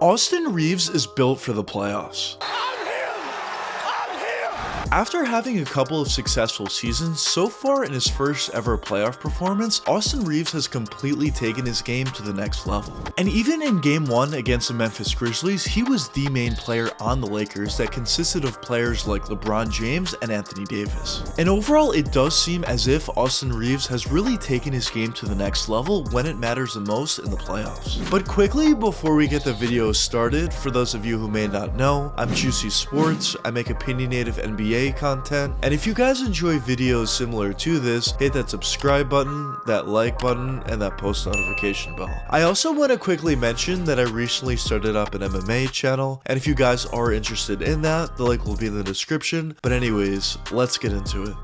Austin Reaves is built for the playoffs. After having a couple of successful seasons, so far in his first ever playoff performance, Austin Reaves has completely taken his game to the next level. And even in Game 1 against the Memphis Grizzlies, he was the main player on the Lakers that consisted of players like LeBron James and Anthony Davis. And overall, it does seem as if Austin Reaves has really taken his game to the next level when it matters the most in the playoffs. But quickly, before we get the video started, for those of you who may not know, I'm Juicy Sports. I make opinionated NBA content, and if you guys enjoy videos similar to this, hit that subscribe button, that like button, and that post notification bell. I also want to quickly mention that I recently started up an MMA channel, and if you guys are interested in that, the link will be in the description. But anyways, let's get into it.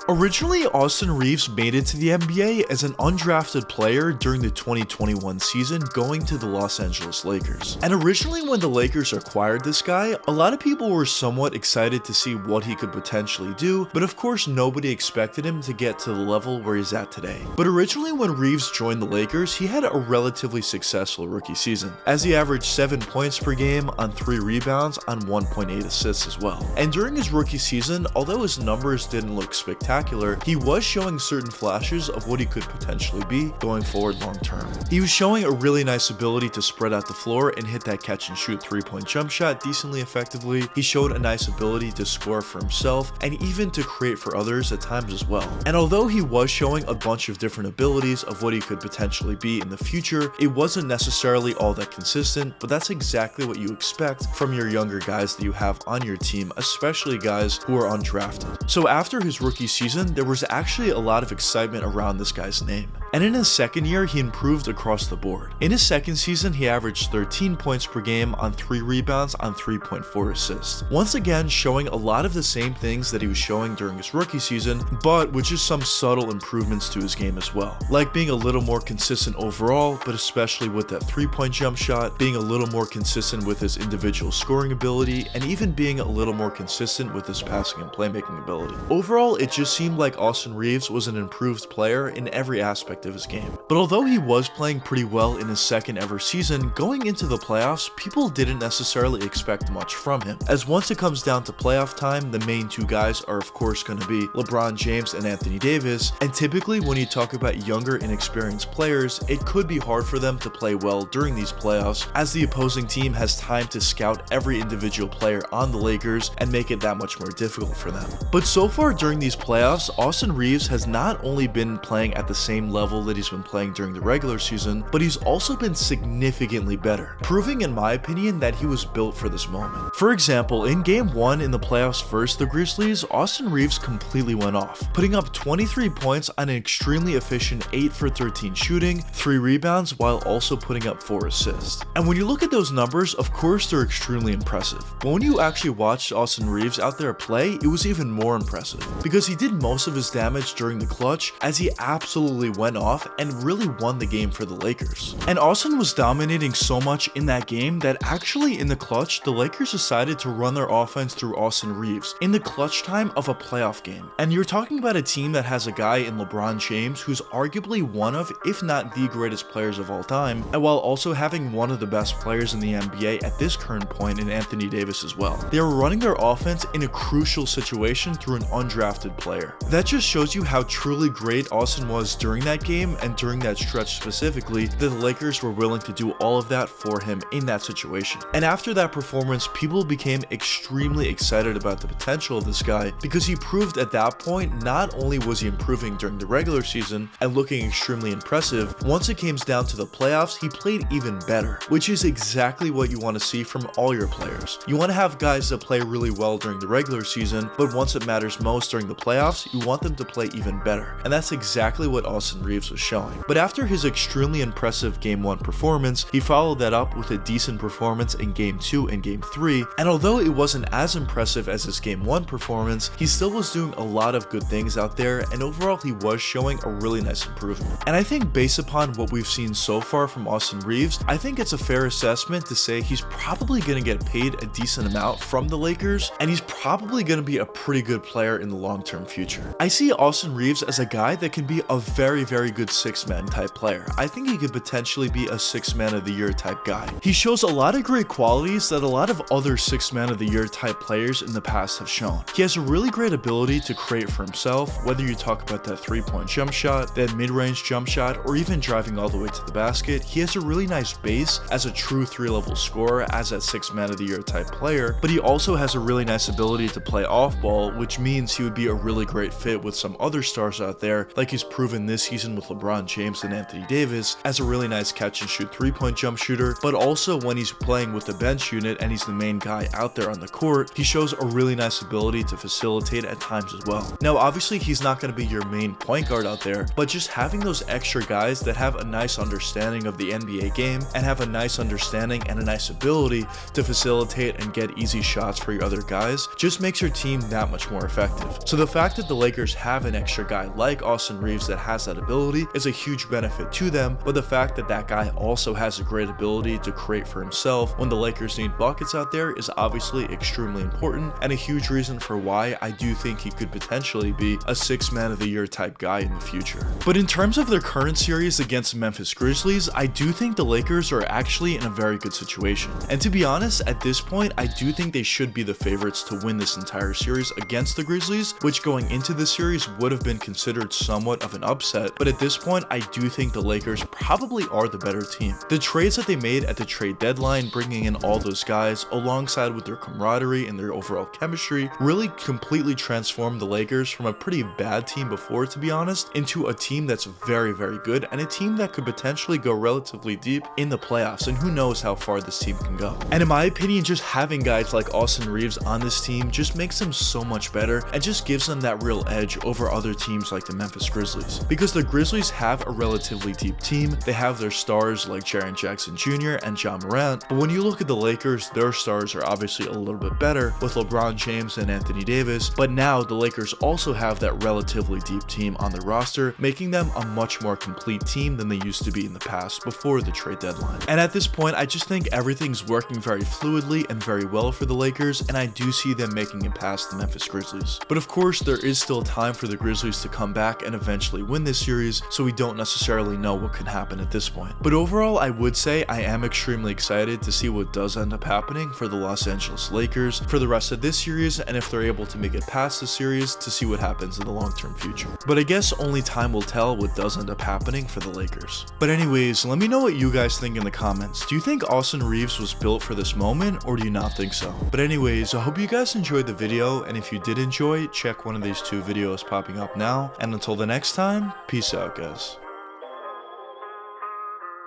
Originally, Austin Reaves made it to the NBA as an undrafted player during the 2021 season, going to the Los Angeles Lakers. And originally when the Lakers acquired this guy, a lot of people were somewhat excited to see what he could potentially do, but of course nobody expected him to get to the level where he's at today. But originally when Reaves joined the Lakers, he had a relatively successful rookie season, as he averaged 7 points per game on 3 rebounds on 1.8 assists as well. And during his rookie season, although his numbers didn't look spectacular, he was showing certain flashes of what he could potentially be going forward long term. He was showing a really nice ability to spread out the floor and hit that catch and shoot 3-point jump shot decently effectively. He showed a nice ability to score for himself and even to create for others at times as well. And although he was showing a bunch of different abilities of what he could potentially be in the future, it wasn't necessarily all that consistent, but that's exactly what you expect from your younger guys that you have on your team, especially guys who are undrafted. So after his rookie season, there was actually a lot of excitement around this guy's name. And in his second year, he improved across the board. In his second season, he averaged 13 points per game on 3 rebounds on 3.4 assists. Once again, showing a lot of the same things that he was showing during his rookie season, but with just some subtle improvements to his game as well. Like being a little more consistent overall, but especially with that 3-point jump shot, being a little more consistent with his individual scoring ability, and even being a little more consistent with his passing and playmaking ability. Overall, it just seemed like Austin Reaves was an improved player in every aspect of his game. But although he was playing pretty well in his second ever season, going into the playoffs, people didn't necessarily expect much from him, as once it comes down to playoff time, the main two guys are of course going to be LeBron James and Anthony Davis, and typically when you talk about younger inexperienced players, it could be hard for them to play well during these playoffs, as the opposing team has time to scout every individual player on the Lakers and make it that much more difficult for them. But so far during these playoffs, Austin Reaves has not only been playing at the same level that he's been playing during the regular season, but he's also been significantly better, proving in my opinion that he was built for this moment. For example, in Game 1 in the playoffs versus the Grizzlies, Austin Reaves completely went off, putting up 23 points on an extremely efficient 8 for 13 shooting, 3 rebounds, while also putting up 4 assists. And when you look at those numbers, of course they're extremely impressive, but when you actually watched Austin Reaves out there play, it was even more impressive, because he did most of his damage during the clutch, as he absolutely went off and really won the game for the Lakers. And Austin was dominating so much in that game that actually in the clutch, the Lakers decided to run their offense through Austin Reaves in the clutch time of a playoff game. And you're talking about a team that has a guy in LeBron James who's arguably one of, if not the greatest players of all time, and while also having one of the best players in the NBA at this current point in Anthony Davis as well. They were running their offense in a crucial situation through an undrafted player. That just shows you how truly great Austin was during that game and during that stretch specifically, that the Lakers were willing to do all of that for him in that situation. And after that performance, people became extremely excited about the potential of this guy, because he proved at that point not only was he improving during the regular season and looking extremely impressive, once it came down to the playoffs, he played even better, which is exactly what you want to see from all your players. You want to have guys that play really well during the regular season, but once it matters most during the playoffs, you want them to play even better. And that's exactly what Austin Reaves Reaves was showing. But after his extremely impressive Game 1 performance, he followed that up with a decent performance in Game 2 and Game 3, and although it wasn't as impressive as his Game 1 performance, he still was doing a lot of good things out there, and overall he was showing a really nice improvement. And I think based upon what we've seen so far from Austin Reaves, I think it's a fair assessment to say he's probably going to get paid a decent amount from the Lakers, and he's probably going to be a pretty good player in the long-term future. I see Austin Reaves as a guy that can be a very, very good six-man type player. I think he could potentially be a six-man of the year type guy. He shows a lot of great qualities that a lot of other six-man of the year type players in the past have shown. He has a really great ability to create for himself, whether you talk about that three-point jump shot, that mid-range jump shot, or even driving all the way to the basket. He has a really nice base as a true three-level scorer, as that six-man of the year type player, but he also has a really nice ability to play off ball, which means he would be a really great fit with some other stars out there, like he's proven this season with LeBron James and Anthony Davis, as a really nice catch and shoot three-point jump shooter, but also when he's playing with the bench unit and he's the main guy out there on the court, he shows a really nice ability to facilitate at times as well. Now obviously he's not going to be your main point guard out there, but just having those extra guys that have a nice understanding of the NBA game and have a nice understanding and a nice ability to facilitate and get easy shots for your other guys just makes your team that much more effective. So the fact that the Lakers have an extra guy like Austin Reaves that has that ability is a huge benefit to them, but the fact that that guy also has a great ability to create for himself when the Lakers need buckets out there is obviously extremely important, and a huge reason for why I do think he could potentially be a six-man of the year type guy in the future. But in terms of their current series against Memphis Grizzlies, I do think the Lakers are actually in a very good situation. And to be honest, at this point, I do think they should be the favorites to win this entire series against the Grizzlies, which going into this series would have been considered somewhat of an upset, but at this point, I do think the Lakers probably are the better team. The trades that they made at the trade deadline, bringing in all those guys, alongside with their camaraderie and their overall chemistry, really completely transformed the Lakers from a pretty bad team before, to be honest, into a team that's very, very good, and a team that could potentially go relatively deep in the playoffs, and who knows how far this team can go. And in my opinion, just having guys like Austin Reaves on this team just makes them so much better and just gives them that real edge over other teams like the Memphis Grizzlies. Because the Grizzlies have a relatively deep team, they have their stars like Jaren Jackson Jr. and Ja Morant, but when you look at the Lakers, their stars are obviously a little bit better with LeBron James and Anthony Davis, but now the Lakers also have that relatively deep team on their roster, making them a much more complete team than they used to be in the past before the trade deadline. And at this point, I just think everything's working very fluidly and very well for the Lakers, and I do see them making it past the Memphis Grizzlies. But of course, there is still time for the Grizzlies to come back and eventually win this series, so we don't necessarily know what can happen at this point. But overall, I would say I am extremely excited to see what does end up happening for the Los Angeles Lakers for the rest of this series, and if they're able to make it past the series, to see what happens in the long-term future. But I guess only time will tell what does end up happening for the Lakers. But anyways, let me know what you guys think in the comments. Do you think Austin Reaves was built for this moment, or do you not think so? But anyways, I hope you guys enjoyed the video, and if you did enjoy, check one of these two videos popping up now, and until the next time, peace out guys.